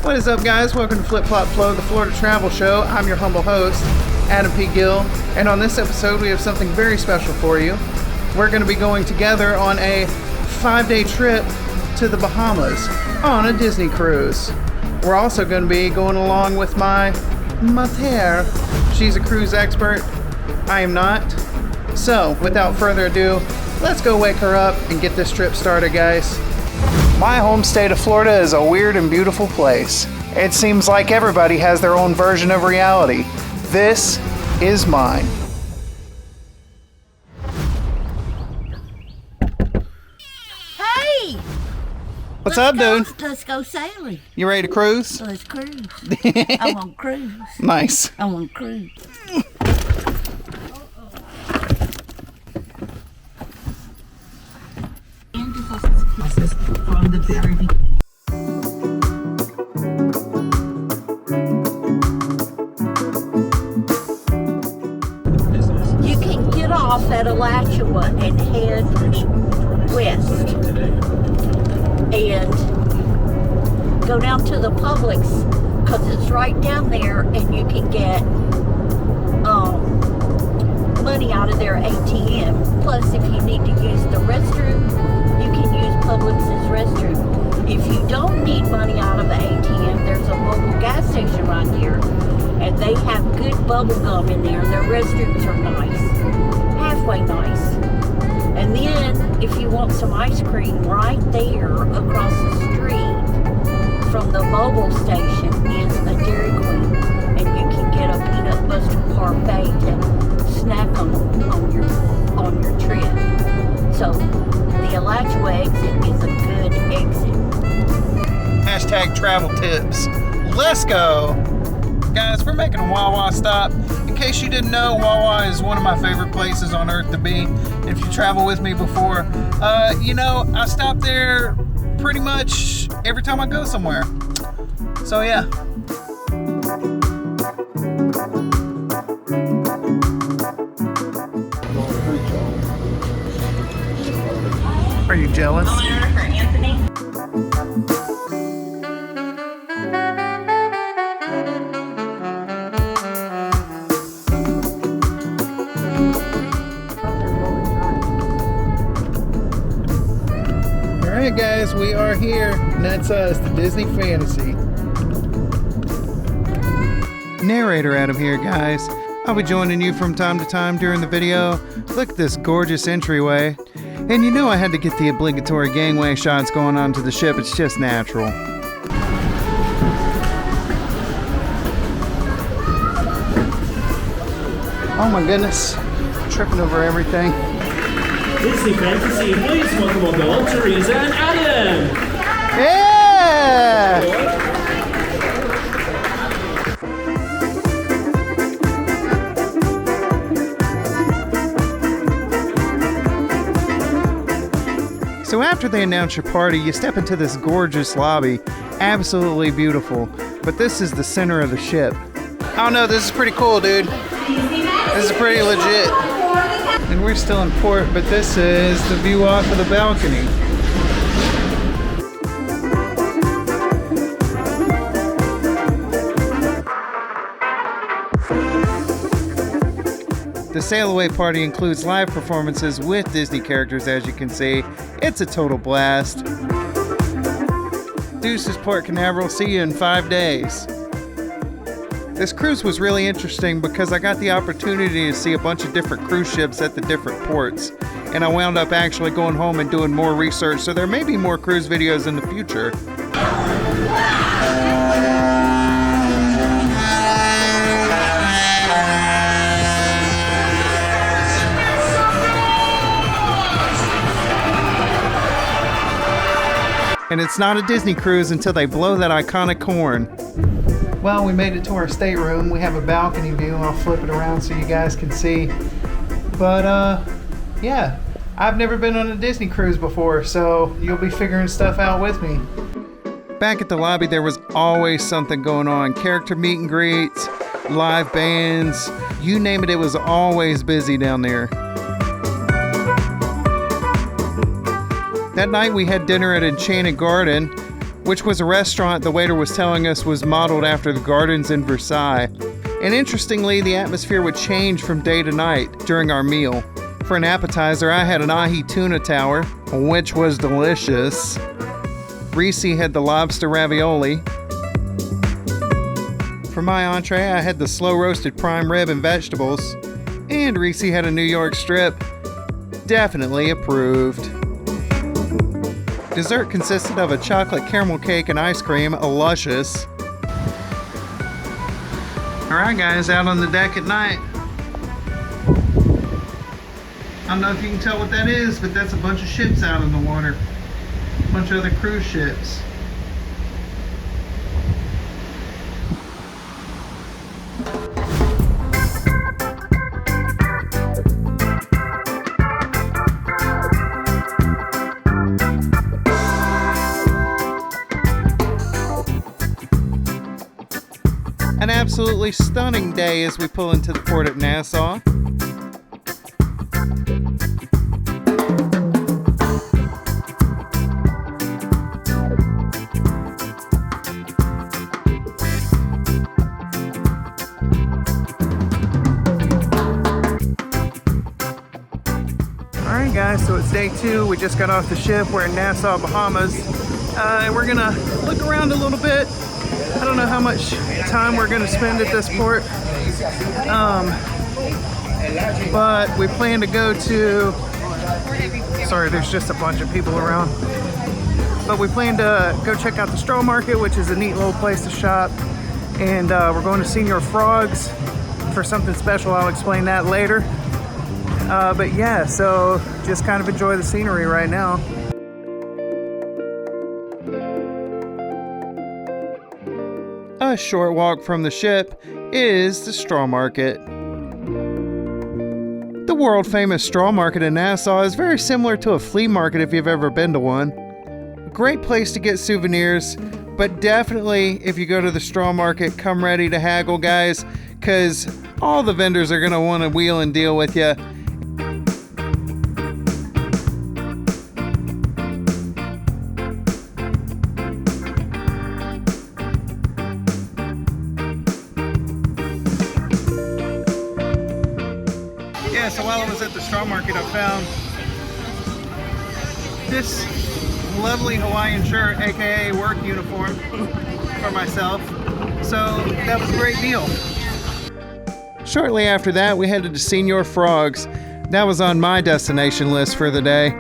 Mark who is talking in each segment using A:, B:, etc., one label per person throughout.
A: What is up, guys? Welcome to Flip Flop Flow, the Florida Travel Show. I'm your humble host, Adam P. Gill, and on this episode we have something very special for you. We're going to be going together on a 5-day trip to the Bahamas on a Disney cruise. We're also going to be going along with my mother. She's a cruise expert. I am not. So, without further ado, let's go wake her up and get this trip started, guys. My home state of Florida is a weird and beautiful place. It seems like everybody has their own version of reality. This is mine.
B: Hey!
A: What's up, dude?
B: Let's go sailing.
A: You ready to cruise?
B: Let's cruise. I want to cruise.
A: Nice.
B: I want to cruise. From the very beginning. You can get off at Alachua and head west and go down to the Publix because it's right down there, and you can get money out of their ATM. Plus, if you need to use the restroom, you can use Publix's restroom. If you don't need money out of the ATM, there's a local gas station right here, and they have good bubble gum in there. Their restrooms are nice, halfway nice. And then, if you want some ice cream, right there across the street from the mobile station is a Dairy Queen, and you can get a peanut butter parfait to snack on your trip. So the Alachua exit is a good exit.
A: Hashtag travel tips. Let's go. Guys, we're making a Wawa stop. In case you didn't know, Wawa is one of my favorite places on earth to be. If you travel with me before, I stop there pretty much every time I go somewhere. So yeah. Are you jealous? Alright guys, we are here, and that's us, the Disney Fantasy. Narrator Adam here, guys. I'll be joining you from time to time during the video. Look at this gorgeous entryway. And you know I had to get the obligatory gangway shots going onto the ship. It's just natural. Oh my goodness. Tripping over everything.
C: Disney Fantasy, please welcome on board Teresa and Adam.
A: Yeah! So after they announce your party, you step into this gorgeous lobby. Absolutely beautiful. But this is the center of the ship. I don't know, this is pretty cool, dude. This is pretty legit. And we're still in port, but this is the view off of the balcony. The Sail Away party includes live performances with Disney characters, as you can see. It's a total blast. Deuces, Port Canaveral. See you in 5 days. This cruise was really interesting because I got the opportunity to see a bunch of different cruise ships at the different ports. And I wound up actually going home and doing more research, so there may be more cruise videos in the future. And it's not a Disney cruise until they blow that iconic horn. Well, we made it to our stateroom. We have a balcony view. I'll flip it around so you guys can see. But, yeah. I've never been on a Disney cruise before, so you'll be figuring stuff out with me. Back at the lobby, there was always something going on. Character meet and greets, live bands, you name it, it was always busy down there. That night we had dinner at Enchanted Garden. which was a restaurant the waiter was telling us was modeled after the gardens in Versailles. And interestingly, the atmosphere would change from day to night during our meal. For an appetizer, I had an ahi tuna tower, which was delicious. Reese had the lobster ravioli. For my entree, I had the slow-roasted prime rib and vegetables. And Reese had a New York strip. Definitely approved. Dessert consisted of a chocolate caramel cake and ice cream, luscious. Alright guys, out on the deck at night. I don't know if you can tell what that is, but that's a bunch of ships out in the water. A bunch of other cruise ships. An absolutely stunning day as we pull into the port at Nassau. Alright guys, so it's day 2. We just got off the ship. We're in Nassau, Bahamas. And we're gonna look around a little bit. I don't know how much time we're going to spend at this port, but we plan to go to, sorry, there's just a bunch of people around, but we plan to go check out the straw market, which is a neat little place to shop, and we're going to Señor Frog's for something special. I'll explain that later, but yeah, so just kind of enjoy the scenery right now. A short walk from the ship is the straw market. The world-famous straw market in Nassau is very similar to a flea market if you've ever been to one. A great place to get souvenirs, but definitely if you go to the straw market, come ready to haggle, guys, because all the vendors are going to want to wheel and deal with you. So while I was at the straw market, I found this lovely Hawaiian shirt, aka work uniform, for myself. So that was a great deal. Shortly after that, we headed to Señor Frog's. That was on my destination list for the day.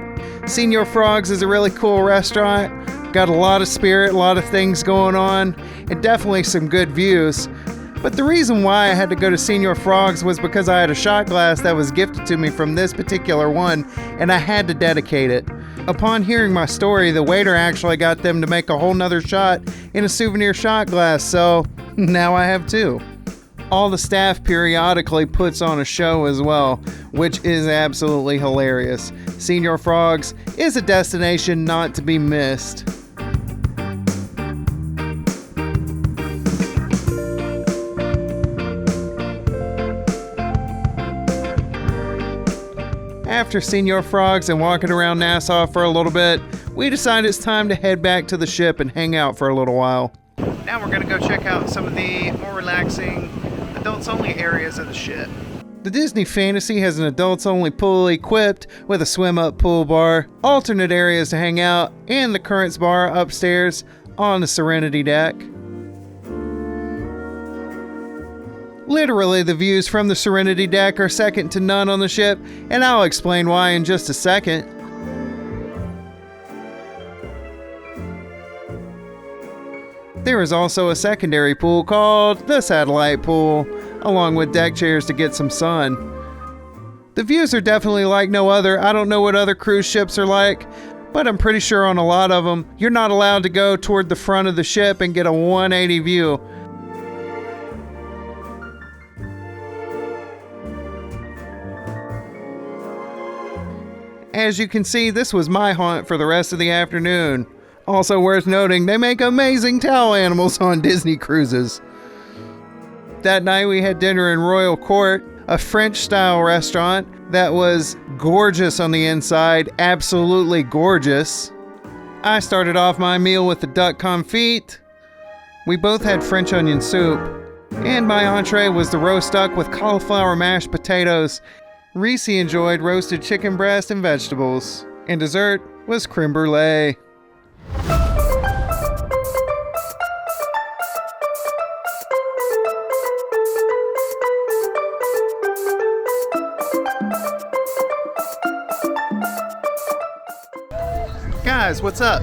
A: Señor Frog's is a really cool restaurant. Got a lot of spirit, a lot of things going on, and definitely some good views. But the reason why I had to go to Señor Frog's was because I had a shot glass that was gifted to me from this particular one, and I had to dedicate it. Upon hearing my story, the waiter actually got them to make a whole nother shot in a souvenir shot glass, so now I have 2. All the staff periodically puts on a show as well, which is absolutely hilarious. Señor Frog's is a destination not to be missed. After Señor Frog's and walking around Nassau for a little bit, we decided it's time to head back to the ship and hang out for a little while. Now we're going to go check out some of the more relaxing, adults-only areas of the ship. The Disney Fantasy has an adults-only pool equipped with a swim-up pool bar, alternate areas to hang out, and the Currents bar upstairs on the Serenity Deck. Literally, the views from the Serenity Deck are second to none on the ship, and I'll explain why in just a second. There is also a secondary pool called the Satellite Pool, along with deck chairs to get some sun. The views are definitely like no other. I don't know what other cruise ships are like, but I'm pretty sure on a lot of them, you're not allowed to go toward the front of the ship and get a 180 view. As you can see, this was my haunt for the rest of the afternoon. Also worth noting, they make amazing towel animals on Disney cruises. That night we had dinner in Royal Court, a French-style restaurant that was gorgeous on the inside, absolutely gorgeous. I started off my meal with the duck confit. We both had French onion soup. And my entree was the roast duck with cauliflower mashed potatoes. Reese enjoyed roasted chicken breast and vegetables. And dessert was creme brulee. Guys, what's up?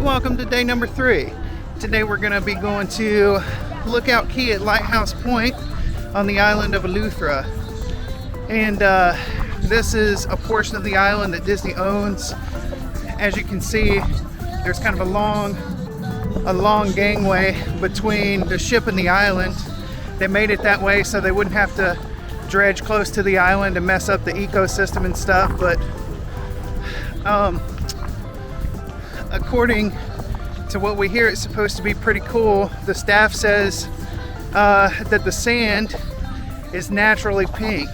A: Welcome to day number 3. Today we're going to be going to Lookout Cay at Lighthouse Point on the island of Eleuthera. And this is a portion of the island that Disney owns. As you can see, there's kind of a long gangway between the ship and the island. They made it that way so they wouldn't have to dredge close to the island and mess up the ecosystem and stuff. But according to what we hear, it's supposed to be pretty cool. The staff says that the sand is naturally pink.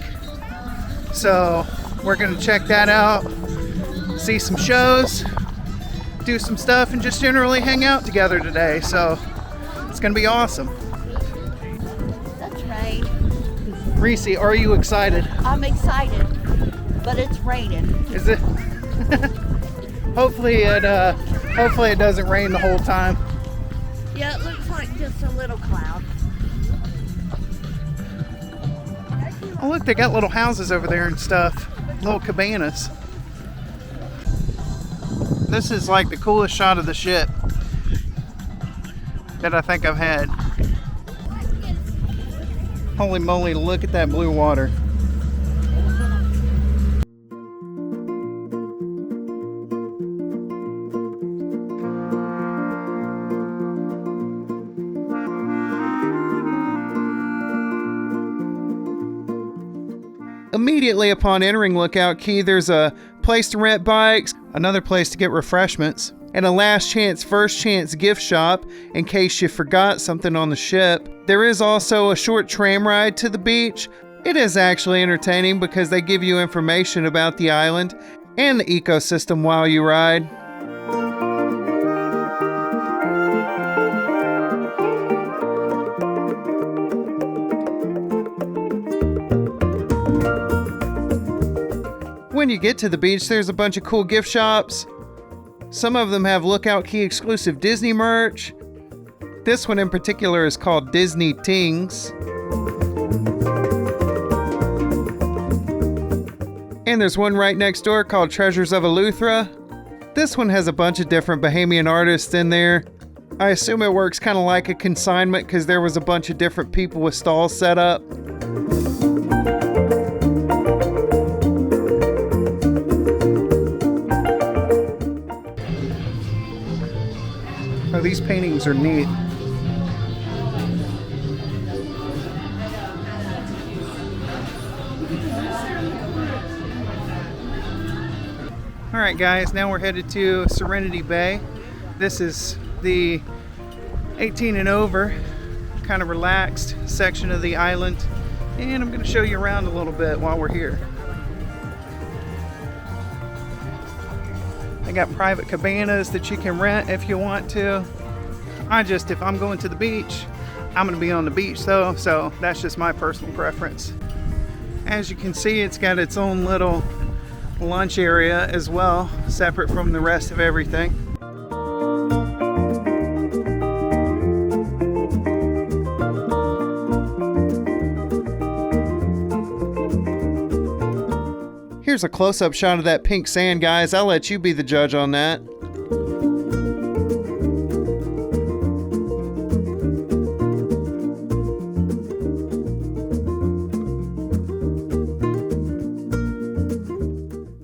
A: So we're gonna check that out, see some shows, do some stuff, and just generally hang out together today. So it's gonna be awesome.
B: That's right.
A: Reese, are you excited?
B: I'm excited, but it's raining.
A: Is it? Hopefully it doesn't rain the whole time.
B: Yeah, it looks like just a little cloud.
A: Oh look, they got little houses over there and stuff. Little cabanas. This is like the coolest shot of the ship that I think I've had. Holy moly, look at that blue water. Immediately upon entering Lookout Cay, there's a place to rent bikes, another place to get refreshments, and a last chance, first chance gift shop in case you forgot something on the ship. There is also a short tram ride to the beach. It is actually entertaining because they give you information about the island and the ecosystem while you ride. When you get to the beach, there's a bunch of cool gift shops. Some of them have Lookout Cay exclusive Disney merch. This one in particular is called Disney Tings. And there's one right next door called Treasures of Eleuthera. This one has a bunch of different Bahamian artists in there. I assume it works kind of like a consignment because there was a bunch of different people with stalls set up. Oh, these paintings are neat. Alright guys, now we're headed to Serenity Bay. This is the 18 and over, kind of relaxed section of the island. And I'm going to show you around a little bit while we're here. They got private cabanas that you can rent if you want to. If I'm going to the beach, I'm going to be on the beach though, so that's just my personal preference. As you can see, it's got its own little lunch area as well, separate from the rest of everything. Here's a close-up shot of that pink sand, guys. I'll let you be the judge on that.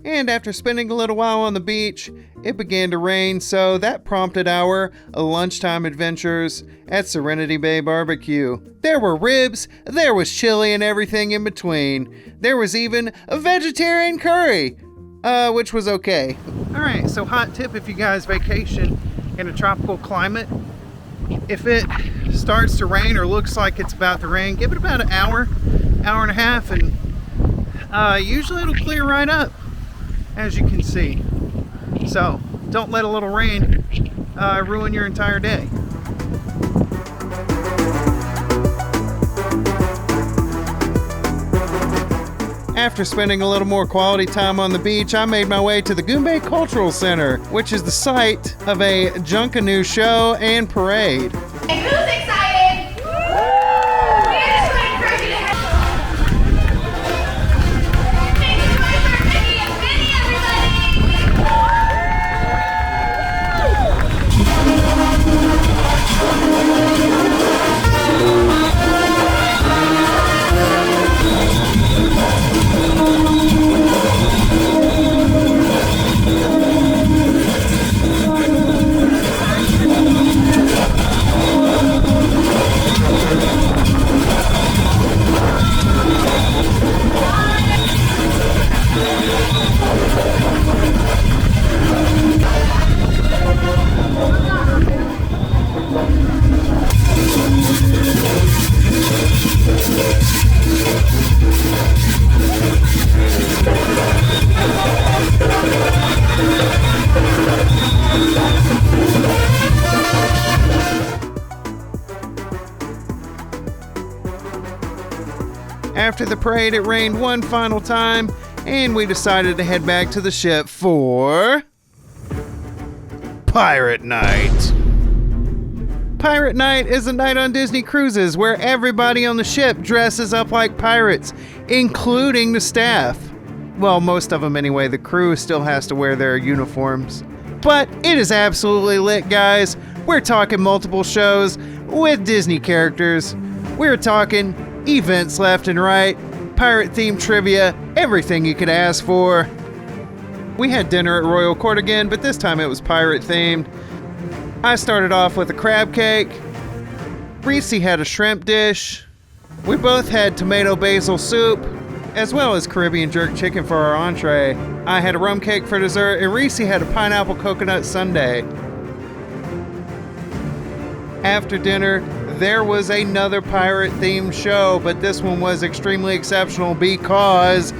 A: And after spending a little while on the beach, it began to rain, so that prompted our lunchtime adventures at Serenity Bay Barbecue. There were ribs, there was chili, and everything in between. There was even a vegetarian curry, which was okay. Alright, so hot tip if you guys vacation in a tropical climate, if it starts to rain or looks like it's about to rain, give it about an hour and a half, and usually it'll clear right up, as you can see. So Don't let a little rain ruin your entire day. After spending a little more quality time on the beach, I made my way to the Goombay Cultural Center, which is the site of a Junkanoo show and parade.
D: Hey, who's excited? We're just going crazy to have. Make some noise for Penny and Penny, everybody!
A: After the parade, it rained one final time, and we decided to head back to the ship for Pirate Night. Pirate Night is a night on Disney cruises where everybody on the ship dresses up like pirates, including the staff. Well, most of them anyway. The crew still has to wear their uniforms. But it is absolutely lit, guys. We're talking multiple shows with Disney characters. We're talking events left and right, pirate-themed trivia, everything you could ask for. We had dinner at Royal Court again, but this time it was pirate-themed. I started off with a crab cake. Reese had a shrimp dish. We both had tomato basil soup, as well as Caribbean jerk chicken for our entree. I had a rum cake for dessert, and Reese had a pineapple coconut sundae. After dinner, there was another pirate-themed show, but this one was extremely exceptional because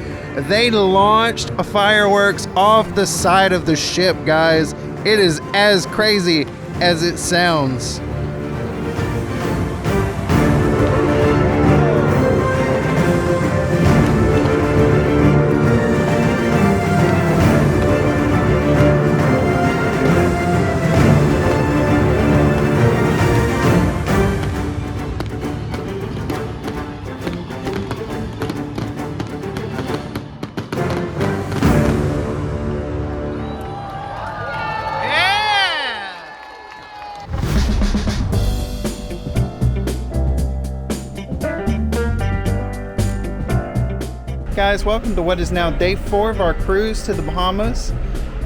A: they launched fireworks off the side of the ship, guys. It is as crazy as it sounds. Guys, welcome to what is now day 4 of our cruise to the Bahamas.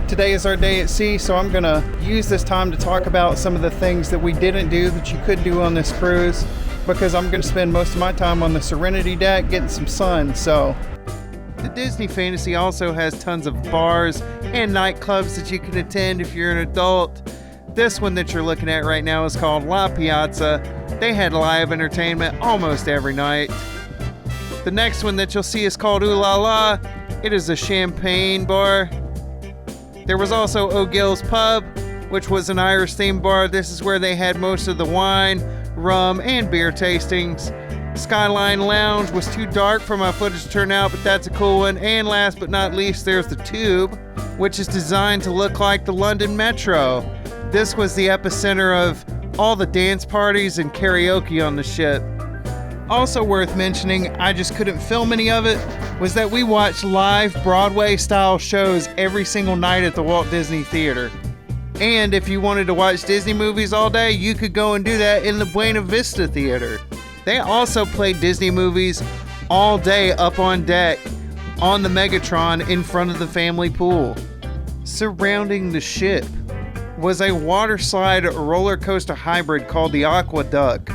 A: Today is our day at sea, so I'm gonna use this time to talk about some of the things that we didn't do that you could do on this cruise, because I'm gonna spend most of my time on the Serenity Deck getting some sun. So the Disney Fantasy also has tons of bars and nightclubs that you can attend if you're an adult. This one that you're looking at right now is called La Piazza. They had live entertainment almost every night. The next one that you'll see is called Ooh La La. It is a champagne bar. There was also O'Gill's Pub, which was an Irish-themed bar. This is where they had most of the wine, rum, and beer tastings. Skyline Lounge was too dark for my footage to turn out, but that's a cool one. And last but not least, there's the Tube, which is designed to look like the London Metro. This was the epicenter of all the dance parties and karaoke on the ship. Also worth mentioning, I just couldn't film any of it, was that we watched live Broadway-style shows every single night at the Walt Disney Theater. And if you wanted to watch Disney movies all day, you could go and do that in the Buena Vista Theater. They also played Disney movies all day up on deck, on the Megatron in front of the family pool. Surrounding the ship was a water slide roller coaster hybrid called the Aqueduct,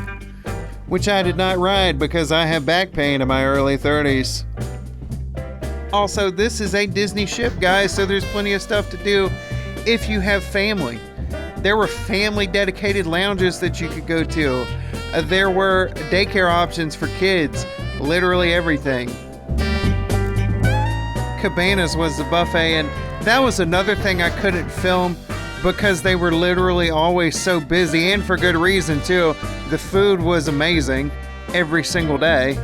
A: which I did not ride because I have back pain in my early 30s. Also, this is a Disney ship, guys, so there's plenty of stuff to do if you have family. There were family-dedicated lounges that you could go to. There were daycare options for kids, literally everything. Cabanas was the buffet, and that was another thing I couldn't film because they were literally always so busy, and for good reason too. The food was amazing every single day.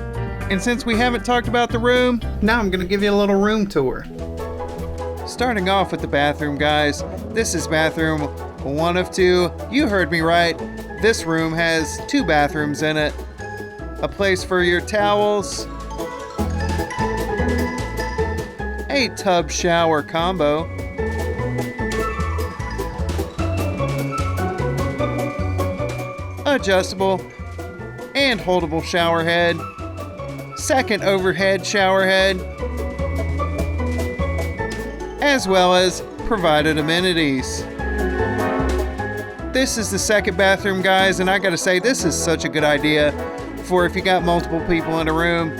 A: And since we haven't talked about the room, now I'm gonna give you a little room tour. Starting off with the bathroom, guys. This is bathroom 1 of 2. You heard me right. This room has 2 bathrooms in it. A place for your towels, a tub shower combo, adjustable and holdable shower head, second overhead shower head, as well as provided amenities. This is the second bathroom, guys, and I gotta say, this is such a good idea for if you got multiple people in a room.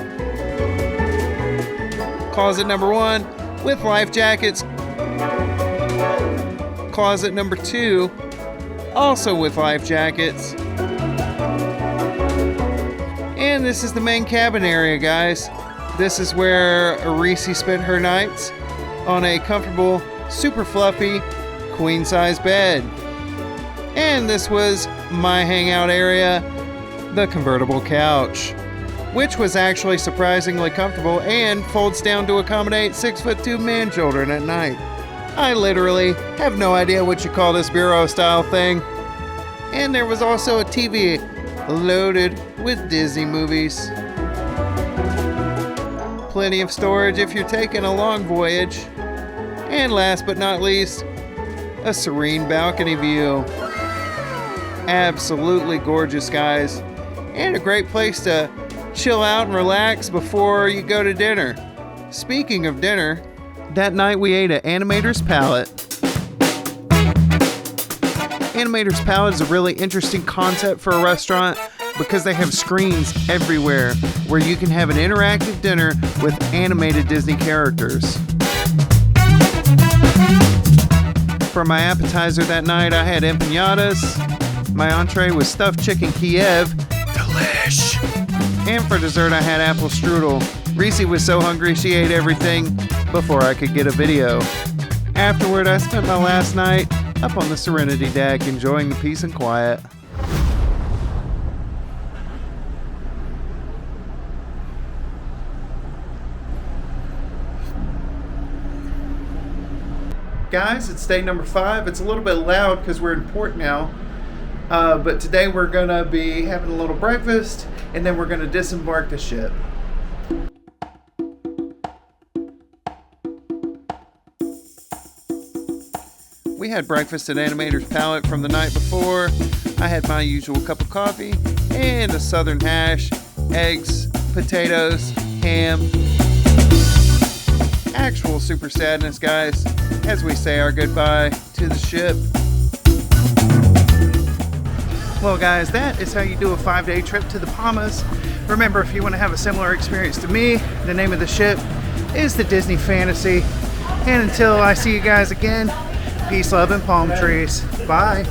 A: Closet number 1 with life jackets. Closet number 2 also with life jackets. And this is the main cabin area, guys. This is where Reese spent her nights on a comfortable, super fluffy, queen-size bed. And this was my hangout area, the convertible couch, which was actually surprisingly comfortable and folds down to accommodate 6'2" man children at night. I literally have no idea what you call this bureau style thing. And there was also a TV loaded with Disney movies. Plenty of storage if you're taking a long voyage. And last but not least, a serene balcony view. Absolutely gorgeous, guys. And a great place to chill out and relax before you go to dinner. Speaking of dinner, that night we ate at Animator's Palette. Animator's Palette is a really interesting concept for a restaurant because they have screens everywhere where you can have an interactive dinner with animated Disney characters. For my appetizer that night, I had empanadas. My entree was stuffed chicken Kiev. Delish! And for dessert, I had apple strudel. Reese was so hungry she ate everything before I could get a video. Afterward, I spent my last night up on the Serenity Deck enjoying the peace and quiet. Guys, it's day number 5. It's a little bit loud because we're in port now. But today we're going to be having a little breakfast and then we're going to disembark the ship. We had breakfast at Animator's Palette from the night before. I had my usual cup of coffee and a southern hash, eggs, potatoes, ham. Actual super sadness, guys, as we say our goodbye to the ship. Well, guys, that is how you do a 5-day trip to the Bahamas. Remember, if you want to have a similar experience to me, the name of the ship is the Disney Fantasy. And until I see you guys again, peace, love, and palm trees. Bye.